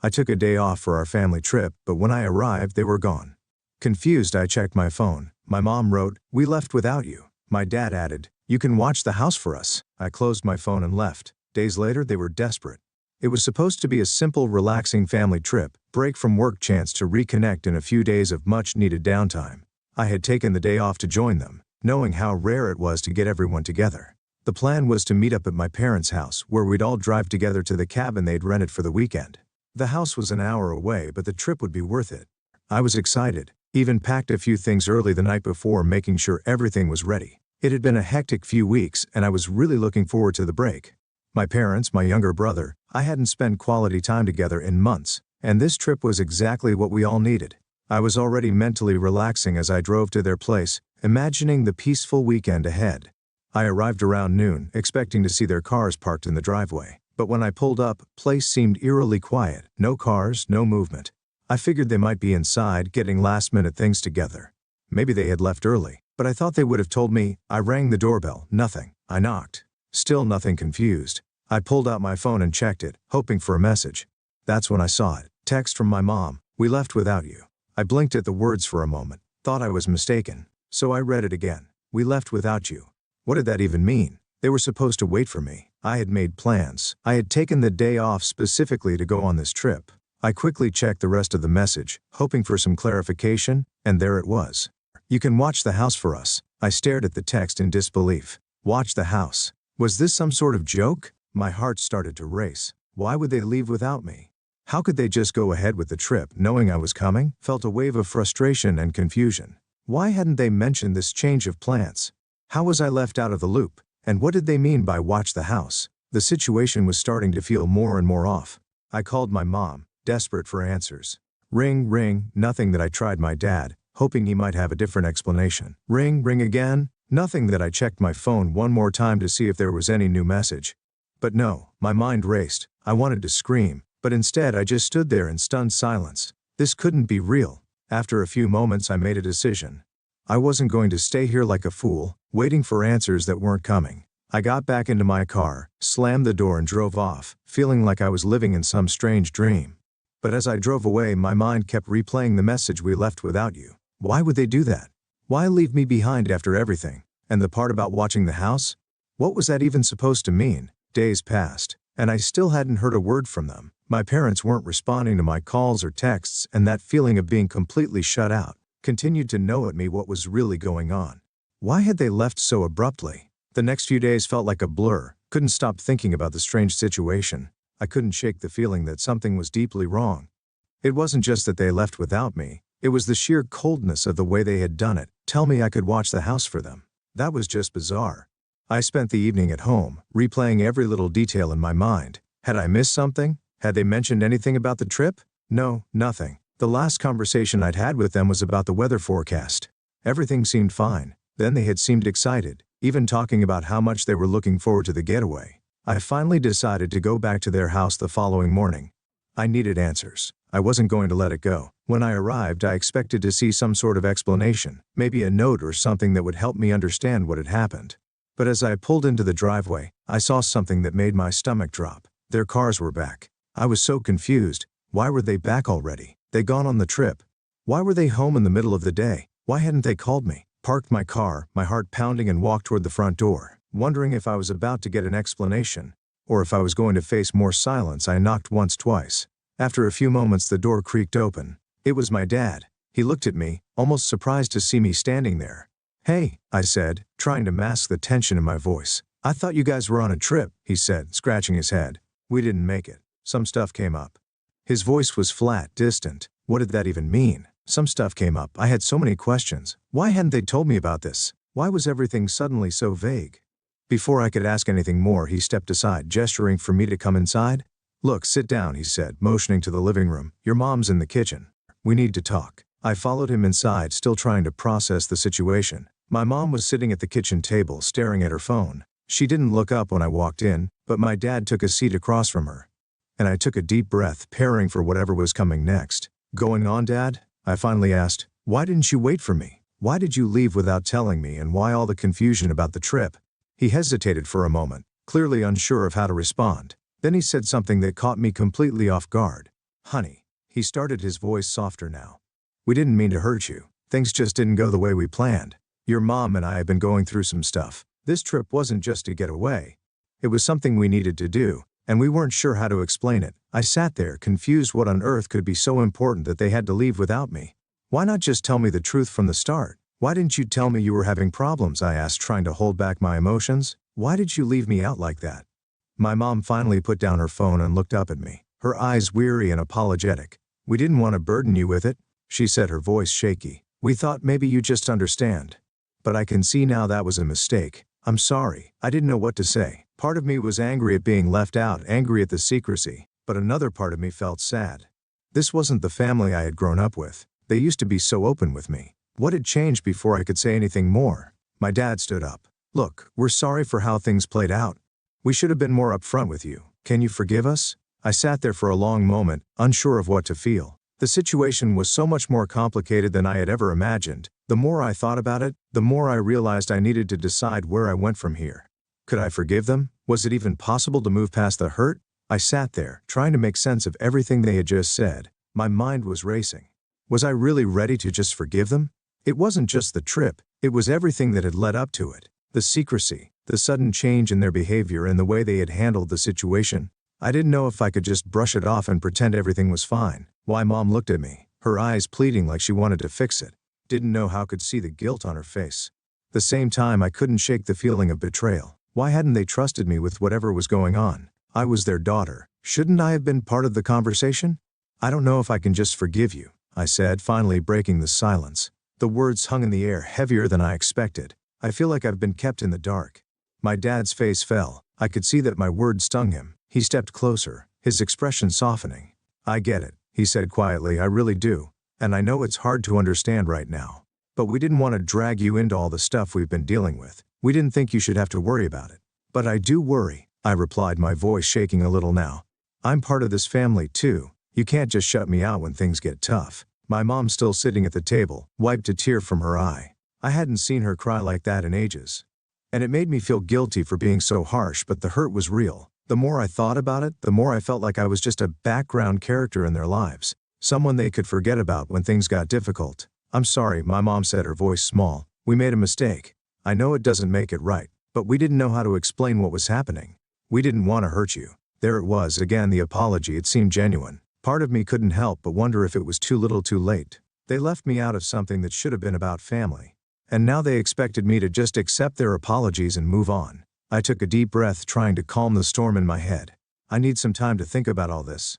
I took a day off for our family trip, but when I arrived, they were gone. Confused, I checked my phone. My mom wrote, "We left without you." My dad added, "You can watch the house for us." I closed my phone and left. Days later, they were desperate. It was supposed to be a simple, relaxing family trip, break from work, chance to reconnect in a few days of much-needed downtime. I had taken the day off to join them, knowing how rare it was to get everyone together. The plan was to meet up at my parents' house, where we'd all drive together to the cabin they'd rented for the weekend. The house was an hour away, but the trip would be worth it. I was excited, even packed a few things early the night before, making sure everything was ready. It had been a hectic few weeks, and I was really looking forward to the break. My parents, my younger brother, I hadn't spent quality time together in months, and this trip was exactly what we all needed. I was already mentally relaxing as I drove to their place, imagining the peaceful weekend ahead. I arrived around noon, expecting to see their cars parked in the driveway. But when I pulled up, place seemed eerily quiet. No cars, no movement. I figured they might be inside, getting last-minute things together. Maybe they had left early, but I thought they would have told me. I rang the doorbell, nothing. I knocked. Still nothing. Confused, I pulled out my phone and checked it, hoping for a message. That's when I saw it. Text from my mom, "We left without you." I blinked at the words for a moment, thought I was mistaken. So I read it again. "We left without you." What did that even mean? They were supposed to wait for me. I had made plans. I had taken the day off specifically to go on this trip. I quickly checked the rest of the message, hoping for some clarification, and there it was. "You can watch the house for us." I stared at the text in disbelief. Watch the house. Was this some sort of joke? My heart started to race. Why would they leave without me? How could they just go ahead with the trip, knowing I was coming? Felt a wave of frustration and confusion. Why hadn't they mentioned this change of plans? How was I left out of the loop? And what did they mean by watch the house? The situation was starting to feel more and more off. I called my mom, desperate for answers. Ring, ring, nothing. That I tried my dad, hoping he might have a different explanation. Ring, ring again, nothing. That I checked my phone one more time to see if there was any new message. But no, my mind raced. I wanted to scream, but instead I just stood there in stunned silence. This couldn't be real. After a few moments, I made a decision. I wasn't going to stay here like a fool, waiting for answers that weren't coming. I got back into my car, slammed the door and drove off, feeling like I was living in some strange dream. But as I drove away, my mind kept replaying the message, "We left without you." Why would they do that? Why leave me behind after everything? And the part about watching the house? What was that even supposed to mean? Days passed, and I still hadn't heard a word from them. My parents weren't responding to my calls or texts, and that feeling of being completely shut out continued to gnaw at me. What was really going on? Why had they left so abruptly? The next few days felt like a blur. Couldn't stop thinking about the strange situation. I couldn't shake the feeling that something was deeply wrong. It wasn't just that they left without me. It was the sheer coldness of the way they had done it. Tell me I could watch the house for them. That was just bizarre. I spent the evening at home, replaying every little detail in my mind. Had I missed something? Had they mentioned anything about the trip? No, nothing. The last conversation I'd had with them was about the weather forecast. Everything seemed fine. Then they had seemed excited, even talking about how much they were looking forward to the getaway. I finally decided to go back to their house the following morning. I needed answers. I wasn't going to let it go. When I arrived, I expected to see some sort of explanation, maybe a note or something that would help me understand what had happened. But as I pulled into the driveway, I saw something that made my stomach drop. Their cars were back. I was so confused. Why were they back already? They'd gone on the trip. Why were they home in the middle of the day? Why hadn't they called me? Parked my car, my heart pounding, and walked toward the front door, wondering if I was about to get an explanation, or if I was going to face more silence. I knocked once, twice. After a few moments, the door creaked open. It was my dad. He looked at me, almost surprised to see me standing there. "Hey," I said, trying to mask the tension in my voice. "I thought you guys were on a trip," he said, scratching his head. "We didn't make it. Some stuff came up." His voice was flat, distant. What did that even mean? Some stuff came up. I had so many questions. Why hadn't they told me about this? Why was everything suddenly so vague? Before I could ask anything more, he stepped aside, gesturing for me to come inside. "Look, sit down," he said, motioning to the living room. "Your mom's in the kitchen. We need to talk." I followed him inside, still trying to process the situation. My mom was sitting at the kitchen table, staring at her phone. She didn't look up when I walked in, but my dad took a seat across from her. And I took a deep breath, preparing for whatever was coming next. "Going on, Dad?" I finally asked. "Why didn't you wait for me? Why did you leave without telling me, and why all the confusion about the trip?" He hesitated for a moment, clearly unsure of how to respond. Then he said something that caught me completely off guard. Honey. He started, his voice softer now. We didn't mean to hurt you. Things just didn't go the way we planned. Your mom and I have been going through some stuff. This trip wasn't just to get away. It was something we needed to do, and we weren't sure how to explain it. I sat there, confused. What on earth could be so important that they had to leave without me? Why not just tell me the truth from the start? Why didn't you tell me you were having problems? I asked, trying to hold back my emotions. Why did you leave me out like that? My mom finally put down her phone and looked up at me, her eyes weary and apologetic. We didn't want to burden you with it, she said, her voice shaky. We thought maybe you just understand. But I can see now that was a mistake. I'm sorry. I didn't know what to say. Part of me was angry at being left out, angry at the secrecy, but another part of me felt sad. This wasn't the family I had grown up with. They used to be so open with me. What had changed before I could say anything more? My dad stood up. Look, we're sorry for how things played out. We should have been more upfront with you. Can you forgive us? I sat there for a long moment, unsure of what to feel. The situation was so much more complicated than I had ever imagined. The more I thought about it, the more I realized I needed to decide where I went from here. Could I forgive them? Was it even possible to move past the hurt? I sat there, trying to make sense of everything they had just said. My mind was racing. Was I really ready to just forgive them? It wasn't just the trip, it was everything that had led up to it. The secrecy, the sudden change in their behavior and the way they had handled the situation. I didn't know if I could just brush it off and pretend everything was fine. Why Mom looked at me, her eyes pleading like she wanted to fix it. Didn't know how could see the guilt on her face. The same time I couldn't shake the feeling of betrayal. Why hadn't they trusted me with whatever was going on? I was their daughter. Shouldn't I have been part of the conversation? I don't know if I can just forgive you, I said, finally breaking the silence. The words hung in the air, heavier than I expected. I feel like I've been kept in the dark. My dad's face fell. I could see that my words stung him. He stepped closer, his expression softening. I get it, he said quietly, I really do. And I know it's hard to understand right now. But we didn't want to drag you into all the stuff we've been dealing with. We didn't think you should have to worry about it. But I do worry, I replied, my voice shaking a little now. I'm part of this family too. You can't just shut me out when things get tough. My mom, still sitting at the table, wiped a tear from her eye. I hadn't seen her cry like that in ages. And it made me feel guilty for being so harsh, but the hurt was real. The more I thought about it, the more I felt like I was just a background character in their lives. Someone they could forget about when things got difficult. I'm sorry, my mom said, her voice small. We made a mistake. I know it doesn't make it right, but we didn't know how to explain what was happening. We didn't want to hurt you. There it was again, the apology. It seemed genuine. Part of me couldn't help but wonder if it was too little too late. They left me out of something that should have been about family. And now they expected me to just accept their apologies and move on. I took a deep breath, trying to calm the storm in my head. I need some time to think about all this,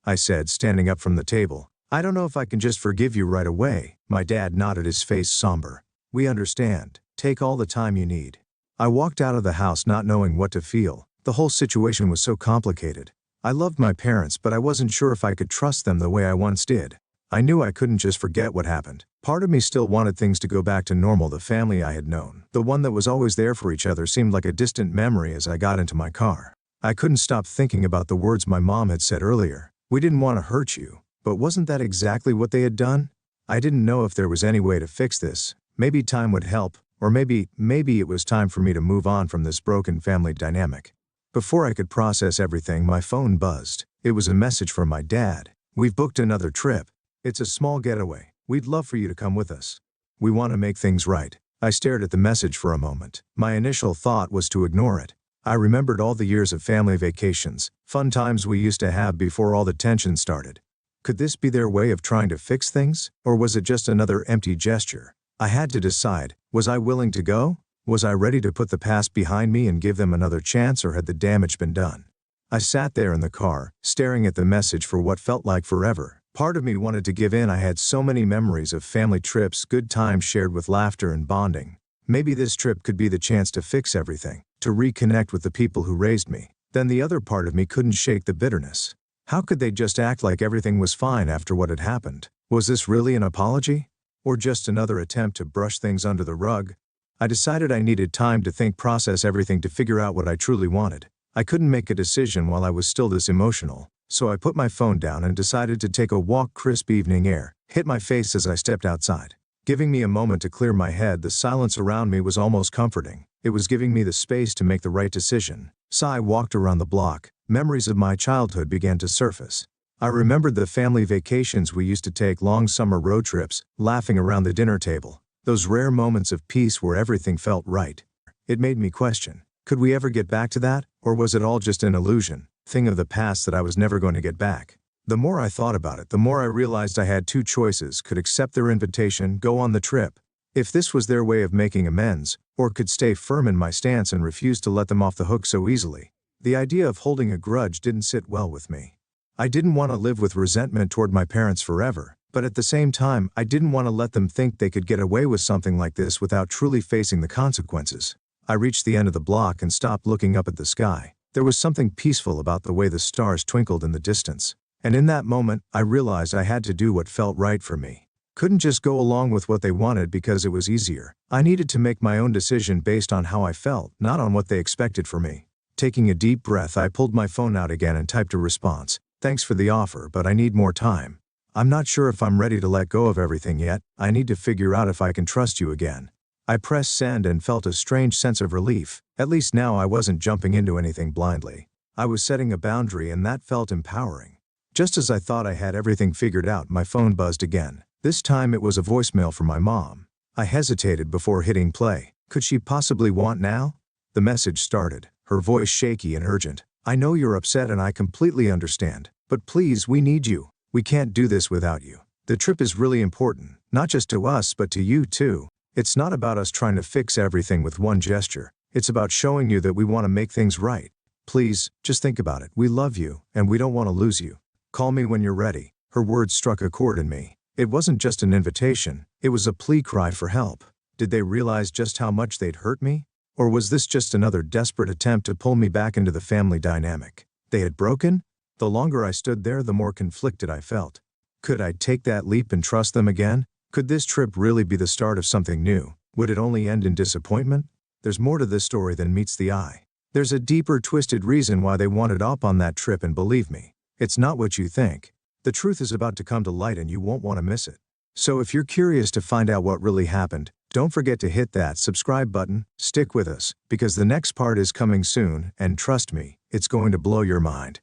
I said, standing up from the table. I don't know if I can just forgive you right away. My dad nodded, his face somber. We understand. Take all the time you need. I walked out of the house not knowing what to feel. The whole situation was so complicated. I loved my parents, but I wasn't sure if I could trust them the way I once did. I knew I couldn't just forget what happened. Part of me still wanted things to go back to normal. The family I had known, the one that was always there for each other, seemed like a distant memory as I got into my car. I couldn't stop thinking about the words my mom had said earlier. We didn't want to hurt you, but wasn't that exactly what they had done? I didn't know if there was any way to fix this. Maybe time would help, or maybe it was time for me to move on from this broken family dynamic. Before I could process everything, my phone buzzed. It was a message from my dad. We've booked another trip. It's a small getaway. We'd love for you to come with us. We want to make things right. I stared at the message for a moment. My initial thought was to ignore it. I remembered all the years of family vacations, fun times we used to have before all the tension started. Could this be their way of trying to fix things, or was it just another empty gesture? I had to decide. Was I willing to go? Was I ready to put the past behind me and give them another chance, or had the damage been done? I sat there in the car, staring at the message for what felt like forever. Part of me wanted to give in. I had so many memories of family trips, good times shared with laughter and bonding. Maybe this trip could be the chance to fix everything, to reconnect with the people who raised me. Then the other part of me couldn't shake the bitterness. How could they just act like everything was fine after what had happened? Was this really an apology? Or just another attempt to brush things under the rug? I decided I needed time to think, process everything, to figure out what I truly wanted. I couldn't make a decision while I was still this emotional, so I put my phone down and decided to take a walk. Crisp evening air hit my face as I stepped outside, giving me a moment to clear my head. The silence around me was almost comforting. It was giving me the space to make the right decision. So I walked around the block. Memories of my childhood began to surface. I remembered the family vacations we used to take, long summer road trips, laughing around the dinner table. Those rare moments of peace where everything felt right. It made me question, could we ever get back to that, or was it all just an illusion, thing of the past that I was never going to get back? The more I thought about it, the more I realized I had two choices: could accept their invitation, go on the trip, if this was their way of making amends, or could stay firm in my stance and refuse to let them off the hook so easily. The idea of holding a grudge didn't sit well with me. I didn't want to live with resentment toward my parents forever, but at the same time, I didn't want to let them think they could get away with something like this without truly facing the consequences. I reached the end of the block and stopped looking up at the sky. There was something peaceful about the way the stars twinkled in the distance. And in that moment, I realized I had to do what felt right for me. Couldn't just go along with what they wanted because it was easier. I needed to make my own decision based on how I felt, not on what they expected from me. Taking a deep breath, I pulled my phone out again and typed a response. Thanks for the offer, but I need more time. I'm not sure if I'm ready to let go of everything yet. I need to figure out if I can trust you again. I pressed send and felt a strange sense of relief. At least now I wasn't jumping into anything blindly. I was setting a boundary, and that felt empowering. Just as I thought I had everything figured out, my phone buzzed again. This time it was a voicemail from my mom. I hesitated before hitting play. Could she possibly want now? The message started, her voice shaky and urgent. I know you're upset and I completely understand, but please, we need you. We can't do this without you. The trip is really important, not just to us but to you too. It's not about us trying to fix everything with one gesture. It's about showing you that we want to make things right. Please, just think about it. We love you, and we don't want to lose you. Call me when you're ready. Her words struck a chord in me. It wasn't just an invitation, it was a plea cry for help. Did they realize just how much they'd hurt me? Or was this just another desperate attempt to pull me back into the family dynamic they had broken? The longer I stood there, the more conflicted I felt. Could I take that leap and trust them again? Could this trip really be the start of something new? Would it only end in disappointment? There's more to this story than meets the eye. There's a deeper, twisted reason why they wanted up on that trip, and believe me, it's not what you think. The truth is about to come to light and you won't want to miss it. So if you're curious to find out what really happened, don't forget to hit that subscribe button. Stick with us, because the next part is coming soon, and trust me, it's going to blow your mind.